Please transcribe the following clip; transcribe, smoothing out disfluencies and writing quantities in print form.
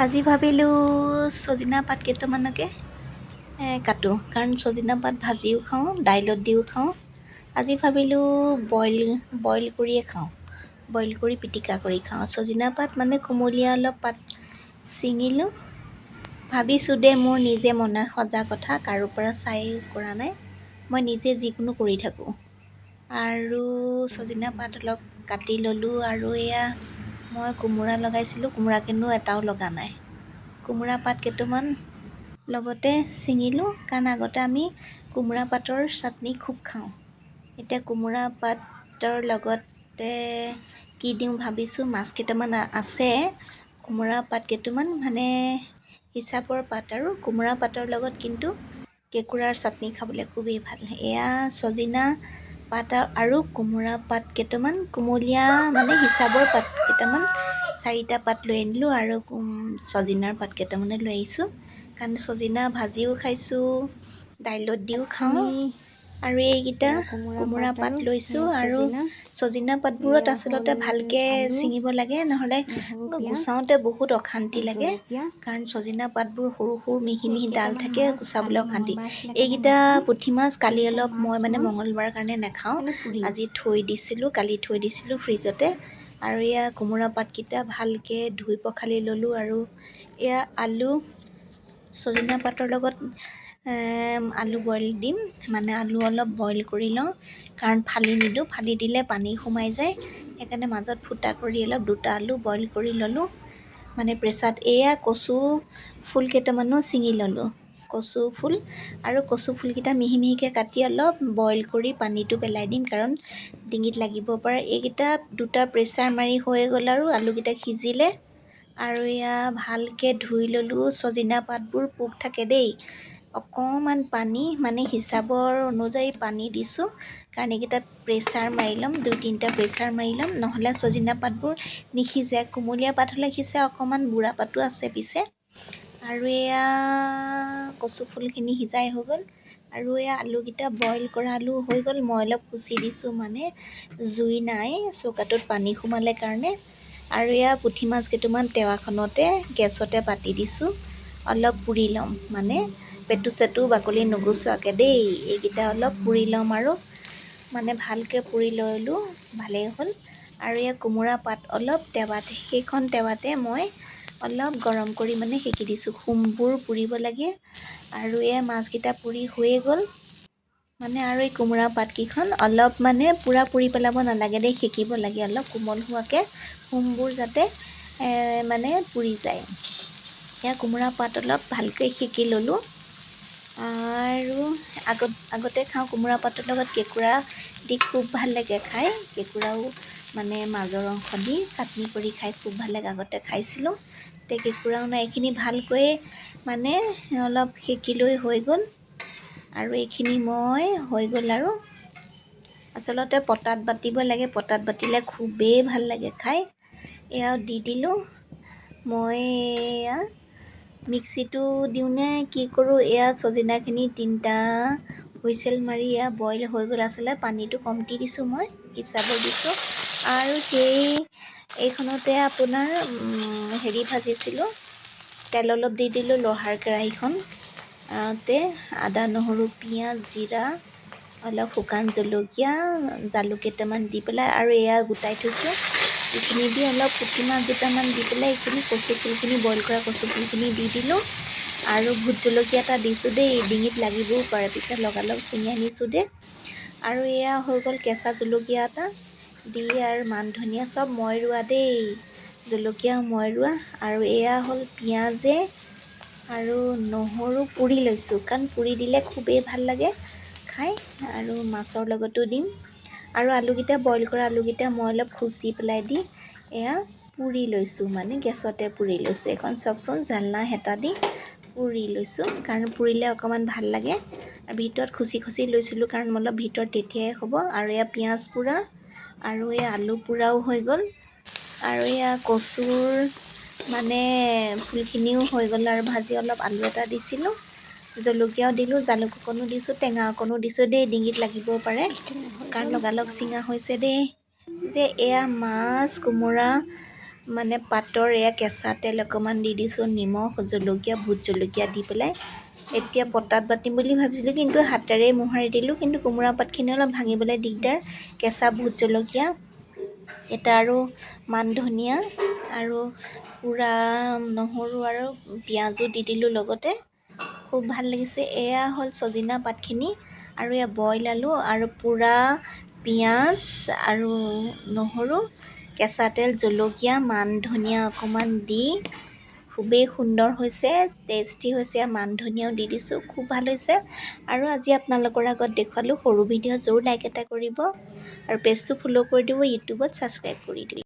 আজি ভাবিলোঁ ছজিনা পাত কেইটামানকে কাটো, কাৰণ ছজিনা পাত ভাজিও খাওঁ, দাইলত দিও খাওঁ। আজি ভাবিলোঁ বইল কৰিয়ে খাওঁ, বইল কৰি পিটিকা কৰি খাওঁ। ছজিনা পাত মানে কুমলীয়া অলপ পাত ছিঙিলোঁ। ভাবিছোঁ দে মোৰ নিজে মনে সজা কথা, কাৰো পৰা চাই কৰা নাই, মই নিজে যিকোনো কৰি থাকোঁ। আৰু ছজিনা পাত অলপ কাটি ল'লোঁ। আৰু এয়া মই কোমোৰা লগাইছিলোঁ, কোমোৰা কিন্তু এটাও লগা নাই। কোমোৰা পাত কেইটামান লগতে ছিঙিলোঁ, কাৰণ আগতে আমি কোমোৰা পাতৰ চাটনি খুব খাওঁ। এতিয়া কোমোৰা পাতৰ লগতে কি দিওঁ ভাবিছোঁ, মাছ কেইটামান আছে, কোমোৰা পাত কেইটামান মানে হিচাপৰ পাত, আৰু কোমোৰা পাতৰ লগত কিন্তু কেঁকুৰাৰ চাটনি খাবলৈ খুবেই ভাল। এয়া ছজিনা পাত আৰু কোমোৰা পাত কেইটামান, কুমলীয়া মানে হিচাপৰ পাত কেইটামান 4টা পাত লৈ আনিলোঁ, আৰু ছজিনাৰ পাত কেইটামানে লৈ আহিছোঁ, কাৰণ ছজিনা ভাজিও খাইছোঁ, দাইলত দিও খাওঁ। আৰু এইকেইটা কোমোৰা পাত লৈছোঁ। আৰু ছজিনা পাতবোৰত আচলতে ভালকৈ ছিঙিব লাগে, নহ'লে গুচাওঁতে বহুত অশান্তি লাগে, কাৰণ ছজিনা পাতবোৰ সৰু সৰু মিহি মিহি ডাল থাকে, গুচাবলৈ অশান্তি। এইকেইটা পুঠি মাছ কালি অলপ মই মানে মঙলবাৰৰ কাৰণে নাখাওঁ, আজি থৈ দিছিলোঁ, কালি থৈ দিছিলোঁ ফ্ৰিজতে। আৰু এয়া কোমোৰা পাতকেইটা ভালকৈ ধুই পখালি ল'লোঁ। আৰু এয়া আলু, ছজিনা পাতৰ লগত আলু বইল দিম, মানে আলু অলপ বইল কৰি লওঁ, কাৰণ ফালি নিদিওঁ, ফালি দিলে পানী সোমাই যায়, সেইকাৰণে মাজত ফুটা কৰি অলপ 2টা আলু বইল কৰি ল'লোঁ, মানে প্ৰেছাৰত। এয়া কচু ফুল কেইটামানো ছিঙি ল'লোঁ, কচু ফুল। আৰু কচু ফুলকেইটা মিহি মিহিকৈ কাটি অলপ বইল কৰি পানীটো পেলাই দিম, কাৰণ ডিঙিত লাগিব পাৰে। এইকেইটা 2টা প্ৰেছাৰ মাৰি হৈ গ'ল, আৰু আলুকেইটা সিজিলে। আৰু এয়া ভালকৈ ধুই ল'লোঁ। ছজিনা পাতবোৰ পোক থাকে দেই, অকণমান পানী মানে হিচাপৰ অনুযায়ী পানী দিছোঁ, কাৰণ এইকেইটাত প্ৰেছাৰ মাৰি ল'ম, 2-3টা প্ৰেছাৰ মাৰি ল'ম, নহ'লে ছজিনা পাতবোৰ নিসিজে। কুমলীয়া পাত হ'লে সিজে, অকণমান বুঢ়া পাতো আছে পিছে। আৰু এয়া কচু ফুলখিনি সিজাই হৈ গ'ল, আৰু এয়া আলুকেইটা বইল কৰা আলু হৈ গ'ল। মই অলপ কুচি দিছোঁ, মানে জুই নাই চৌকাটোত পানী সোমালে কাৰণে। আৰু এয়া পুঠি মাছ কেইটামান টেৱাখনতে গেছতে পাতি দিছোঁ, অলপ পুৰি ল'ম, মানে পেটু চেটু বাকলি নুগুচোৱাকৈ দেই। এইকেইটা অলপ পুৰি ল'ম, আৰু মানে ভালকৈ পুৰি ল'লোঁ, ভালেই হ'ল। আৰু এয়া কোমোৰা পাত অলপ টেৱাত, সেইখন টেৱাতে মই অলপ গৰম কৰি মানে সেকি দিছোঁ, সোমবোৰ পুৰিব লাগে। আৰু এয়া মাছকেইটা পুৰি হৈয়ে গ'ল, মানে আৰু এই কোমোৰা পাতকেইখন অলপ মানে পূৰা পুৰি পেলাব নালাগে দেই, সেকিব লাগে অলপ কোমল হোৱাকৈ, সোমবোৰ যাতে মানে পুৰি যায়। এয়া কোমোৰা পাত অলপ ভালকৈ সেকি ল'লোঁ। আৰু আগতে খাওঁ কোমোৰা পাতৰ লগত কেঁকুৰা দি, খুব ভাল লাগে খাই। কেঁকুৰাও মানে মাজৰ অংশ দি চাটনি কৰি খাই খুব ভাল লাগে, আগতে খাইছিলোঁ। এতিয়া কেঁকুৰাও নাই, এইখিনি ভালকৈ মানে অলপ সেকি লৈ হৈ গ'ল। আৰু এইখিনি মই হৈ গ'ল, আৰু আচলতে পটাত বাটিব লাগে, পটাত বাটিলে খুবেই ভাল লাগে খাই। এয়াও দি দিলোঁ। মই এয়া মিক্সিটো দিওঁনে কি কৰোঁ, এয়া ছজিনাখিনি 3টা হুইচেল মাৰি এয়া বইল হৈ গ'ল। আচলতে পানীটো কমকৈ দিছোঁ, মই হিচাপৰ দিছোঁ। আৰু এইখনতে আপোনাৰ হেৰি ভাজিছিলোঁ, তেল অলপ দি দিলোঁ লোহাৰ কেৰাহীখনতে, আদা নহৰু পিঁয়াজ জিৰা অলপ শুকান জলকীয়া জালুক কেইটামান দি পেলাই, আৰু এয়া গোটাই থৈছোঁ, এইখিনি দি অলপ পুঠি মাছ দুটামান দি পেলাই, এইখিনি কচু ফুলখিনি বইল কৰা কচু ফুলখিনি দি দিলোঁ। আৰু ভোট জলকীয়া এটা দিছোঁ দেই, ডিঙিত লাগিবও পাৰে, পিছত লগালগ ছিঙি আনিছোঁ দেই। আৰু এয়া হৈ গ'ল কেঁচা জলকীয়া এটা দি, আৰু মান ধনিয়া চব মই ৰোৱা দেই, জলকীয়াও মই ৰোৱা। আৰু এয়া হ'ল পিঁয়াজে আৰু নহৰু পুৰি লৈছোঁ, কাৰণ পুৰি দিলে খুবেই ভাল লাগে খাই, আৰু মাছৰ লগতো দিম। আৰু আলুকেইটা বইল কৰা আলুকেইটা মই অলপ খুচি পেলাই দি এয়া পুৰি লৈছোঁ, মানে গেছতে পুৰি লৈছোঁ। এখন চাওকচোন, জালনা হেতা দি পুৰি লৈছোঁ, কাৰণ পুৰিলে অকণমান ভাল লাগে। আৰু ভিতৰত খুচি খুচি লৈছিলোঁ, কাৰণ অলপ ভিতৰত তেতিয়াই হ'ব। আৰু এয়া পিঁয়াজ পোৰা আৰু এয়া আলু পোৰাও হৈ গ'ল। আৰু এয়া কচুৰ মানে ফুলখিনিও হৈ গ'ল, আৰু ভাজি অলপ আলু এটা দিছিলোঁ, জলকীয়াও দিলোঁ, জালুক অকণো দিছোঁ, টেঙা অকণো দিছোঁ দেই, ডিঙিত লাগিবও পাৰে, কাৰণ লগালগ ছিঙা হৈছে দেই। যে এয়া মাছ কোমোৰা মানে পাতৰ এয়া কেঁচা তেল অকণমান দি দিছোঁ, নিমখ জলকীয়া ভোট জলকীয়া দি পেলাই এতিয়া পতাত বাটিম বুলি ভাবিছিলোঁ, কিন্তু হাতেৰে মোহাৰি দিলোঁ। কিন্তু কোমোৰা পাতখিনি অলপ ভাঙিবলৈ দিগদাৰ। কেঁচা ভোট জলকীয়া এটা আৰু মান ধনিয়া আৰু পূৰা নহৰু আৰু পিঁয়াজো দি দিলোঁ লগতে। খুব ভাল লাগিছে। এয়া হ'ল ছজিনা পাতখিনি আৰু এয়া বইল আলু আৰু পূৰা পিঁয়াজ আৰু নহৰু, কেঁচা তেল, জলকীয়া, মান ধনিয়া অকণমান দি খুবেই সুন্দৰ হৈছে, টেষ্টি হৈছে। মান ধনিয়াও দি দিছোঁ, খুব ভাল হৈছে। আৰু আজি আপোনালোকৰ আগত দেখুৱালোঁ সৰু ভিডিঅ'। জৰুৰ লাইক এটা কৰিব আৰু পেজটো ফ'ল' কৰি দিব, ইউটিউবত ছাবস্ক্ৰাইব কৰি দিব।